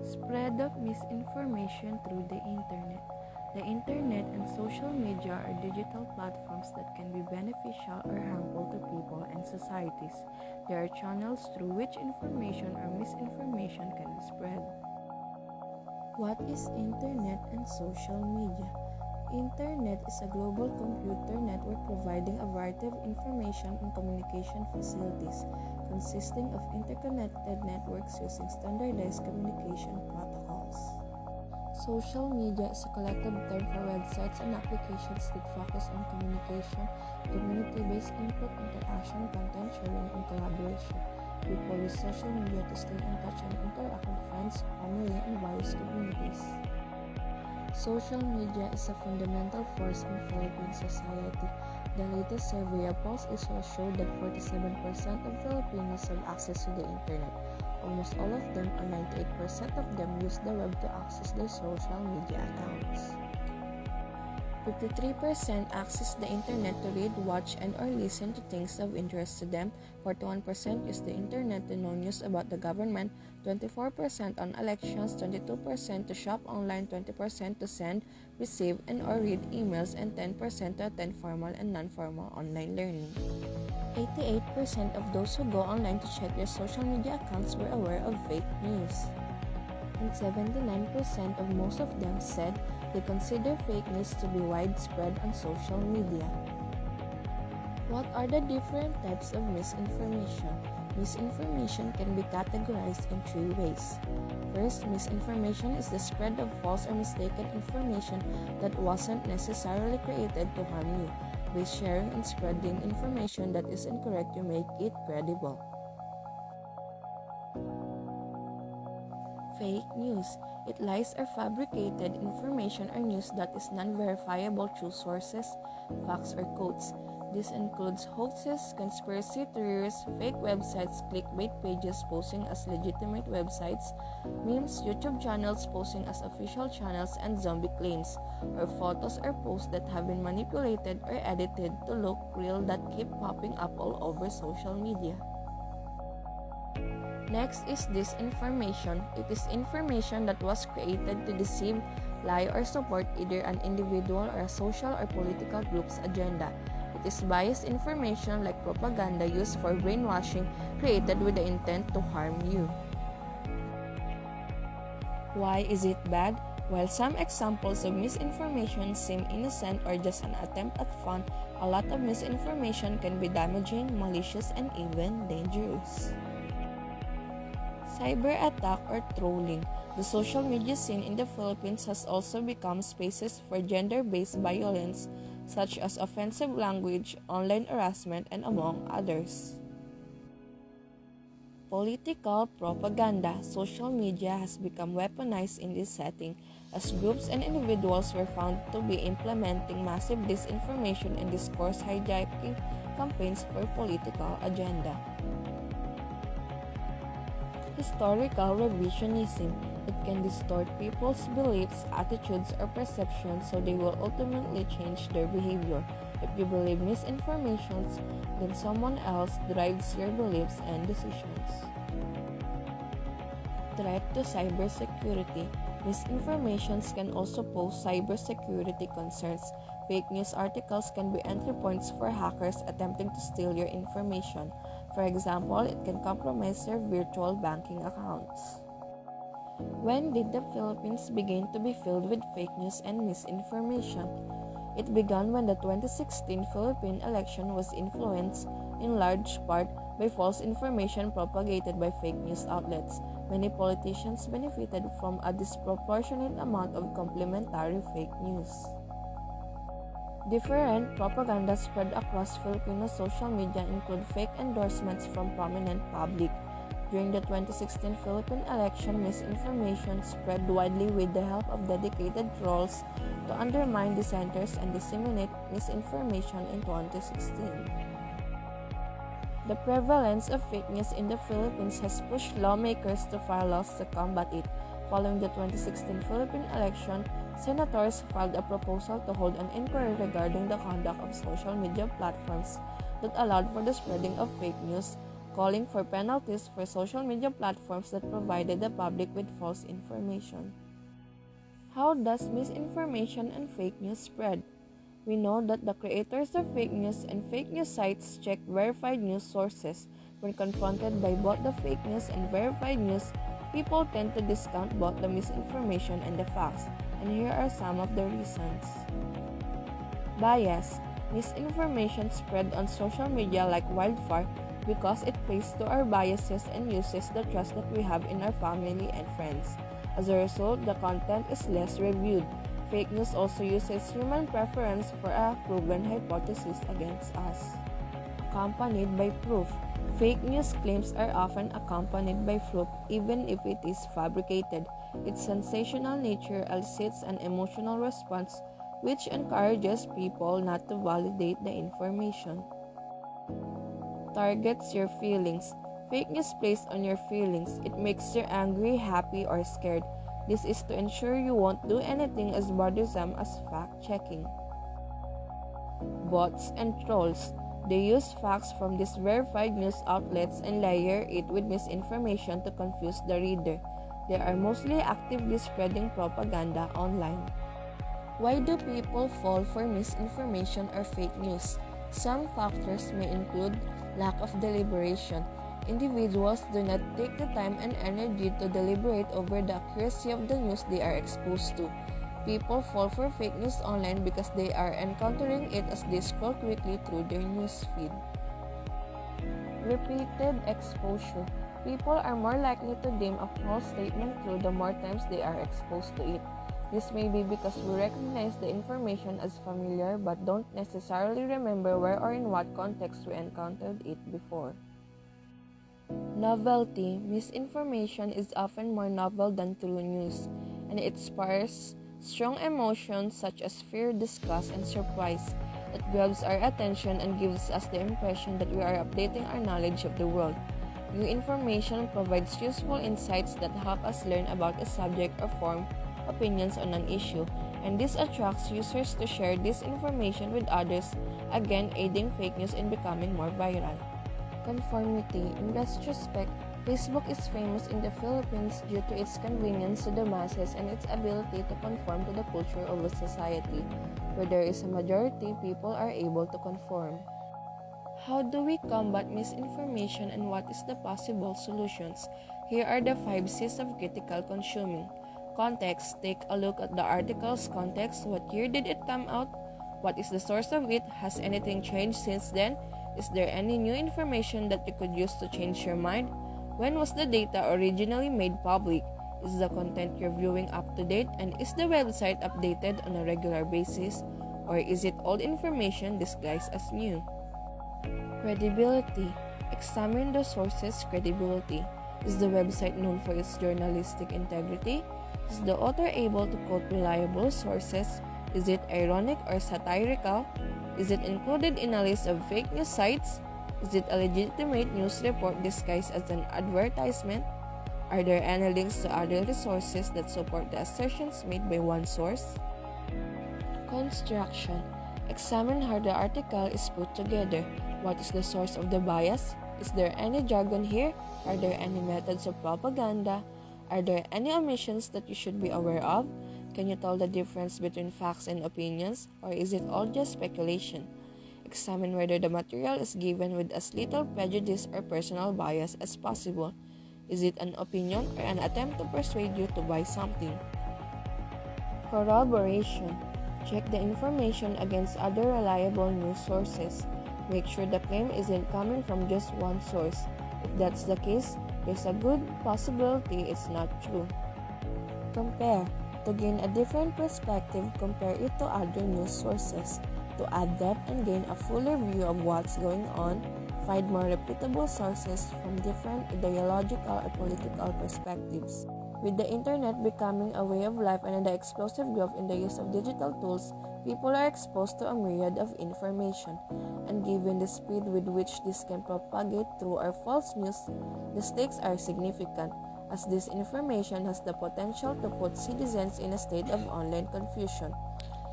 Spread of misinformation through the internet. The internet and social media are digital platforms that can be beneficial or harmful to people and societies. They are channels through which information or misinformation can be spread. What is internet and social media? Internet is a global computer network providing a variety of information and communication facilities, consisting of interconnected networks using standardized communication protocols. Social media is a collective term for websites and applications that focus on communication, community-based input, interaction, content sharing, and collaboration. People use social media to stay in touch and interact with friends, family, and various communities. Social media is a fundamental force in Philippine society. The latest survey of polls showed that 47% of Filipinos have access to the internet. Almost all of them, or 98% of them, use the web to access their social media accounts. 53% access the internet to read, watch, and or listen to things of interest to them. 41% use the internet to know news about the government, 24% on elections, 22% to shop online, 20% to send, receive, and or read emails, and 10% to attend formal and non-formal online learning. 88% of those who go online to check their social media accounts were aware of fake news. And 79% of most of them said they consider fake news to be widespread on social media. What are the different types of misinformation? Misinformation can be categorized in three ways. First, misinformation is the spread of false or mistaken information that wasn't necessarily created to harm you. By sharing and spreading information that is incorrect, you make it credible. Fake news. It lies or fabricated information or news that is non-verifiable through sources, facts, or quotes. This includes hoaxes, conspiracy theories, fake websites, clickbait pages posing as legitimate websites, memes, YouTube channels posing as official channels, and zombie claims, or photos or posts that have been manipulated or edited to look real that keep popping up all over social media. Next is disinformation. It is information that was created to deceive, lie, or support either an individual or a social or political group's agenda. It is biased information like propaganda used for brainwashing, created with the intent to harm you. Why is it bad? While some examples of misinformation seem innocent or just an attempt at fun, a lot of misinformation can be damaging, malicious, and even dangerous. Cyber attack or trolling. The social media scene in the Philippines has also become spaces for gender-based violence, such as offensive language, online harassment, and among others. Political propaganda. Social media has become weaponized in this setting, as groups and individuals were found to be implementing massive disinformation and discourse hijacking campaigns for political agenda. Historical revisionism. It can distort people's beliefs, attitudes, or perceptions so they will ultimately change their behavior. If you believe misinformation, then someone else drives your beliefs and decisions. Threat to cybersecurity. Misinformations can also pose cybersecurity concerns. Fake news articles can be entry points for hackers attempting to steal your information. For example, it can compromise your virtual banking accounts. When did the Philippines begin to be filled with fake news and misinformation? It began when the 2016 Philippine election was influenced in large part by false information propagated by fake news outlets. Many politicians benefited from a disproportionate amount of complementary fake news. Different propaganda spread across Filipino social media include fake endorsements from prominent public. During the 2016 Philippine election, misinformation spread widely with the help of dedicated trolls to undermine dissenters and disseminate misinformation in 2016. The prevalence of fake news in the Philippines has pushed lawmakers to file laws to combat it. Following the 2016 Philippine election, senators filed a proposal to hold an inquiry regarding the conduct of social media platforms that allowed for the spreading of fake news, calling for penalties for social media platforms that provided the public with false information. How does misinformation and fake news spread? We know that the creators of fake news and fake news sites check verified news sources. When confronted by both the fake news and verified news, people tend to discount both the misinformation and the facts, and here are some of the reasons. Bias. Misinformation spread on social media like wildfire because it plays to our biases and uses the trust that we have in our family and friends. As a result, the content is less reviewed. Fake news also uses human preference for a proven hypothesis against us. Accompanied by proof. Fake news claims are often accompanied by proof even if it is fabricated. Its sensational nature elicits an emotional response which encourages people not to validate the information. Targets your feelings. Fake news plays on your feelings. It makes you angry, happy, or scared. This is to ensure you won't do anything as bothersome as fact-checking. Bots and trolls. They use facts from these verified news outlets and layer it with misinformation to confuse the reader. They are mostly actively spreading propaganda online. Why do people fall for misinformation or fake news? Some factors may include lack of deliberation. Individuals do not take the time and energy to deliberate over the accuracy of the news they are exposed to. People fall for fake news online because they are encountering it as they scroll quickly through their news feed. Repeated exposure. People are more likely to deem a false statement true the more times they are exposed to it. This may be because we recognize the information as familiar but don't necessarily remember where or in what context we encountered it before. Novelty. Misinformation is often more novel than true news, and it sparks strong emotions such as fear, disgust, and surprise. It grabs our attention and gives us the impression that we are updating our knowledge of the world. New information provides useful insights that help us learn about a subject or form opinions on an issue, and this attracts users to share this information with others, again aiding fake news in becoming more viral. Conformity. In retrospect, Facebook is famous in the Philippines due to its convenience to the masses and its ability to conform to the culture of a society. Where there is a majority, people are able to conform. How do we combat misinformation and what is the possible solutions? Here are the 5 C's of critical consuming. Context. Take a look at the article's context. What year did it come out? What is the source of it? Has anything changed since then? Is there any new information that you could use to change your mind? When was the data originally made public? Is the content you're viewing up to date? And is the website updated on a regular basis? Or is it old information disguised as new? Credibility. Examine the source's credibility. Is the website known for its journalistic integrity? Is the author able to quote reliable sources? Is it ironic or satirical? Is it included in a list of fake news sites? Is it a legitimate news report disguised as an advertisement? Are there any links to other resources that support the assertions made by one source? Construction. Examine how the article is put together. What is the source of the bias? Is there any jargon here? Are there any methods of propaganda? Are there any omissions that you should be aware of? Can you tell the difference between facts and opinions, or is it all just speculation? Examine whether the material is given with as little prejudice or personal bias as possible. Is it an opinion or an attempt to persuade you to buy something? Corroboration. Check the information against other reliable news sources. Make sure the claim isn't coming from just one source. If that's the case, there's a good possibility it's not true. Compare. To gain a different perspective, compare it to other news sources. To add depth and gain a fuller view of what's going on, find more reputable sources from different ideological or political perspectives. With the internet becoming a way of life and the explosive growth in the use of digital tools, people are exposed to a myriad of information. And given the speed with which this can propagate through our false news, the stakes are significant, as this information has the potential to put citizens in a state of online confusion.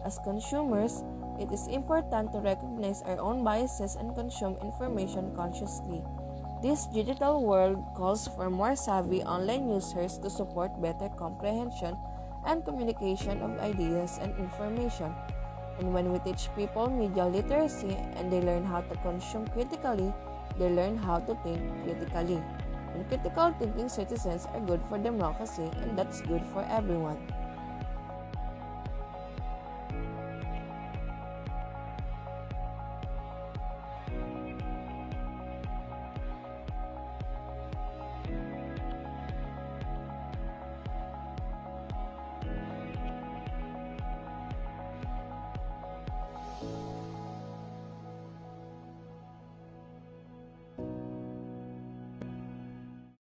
As consumers, it is important to recognize our own biases and consume information consciously. This digital world calls for more savvy online users to support better comprehension and communication of ideas and information. And when we teach people media literacy and they learn how to consume critically, they learn how to think critically. And critical thinking citizens are good for democracy, and that's good for everyone.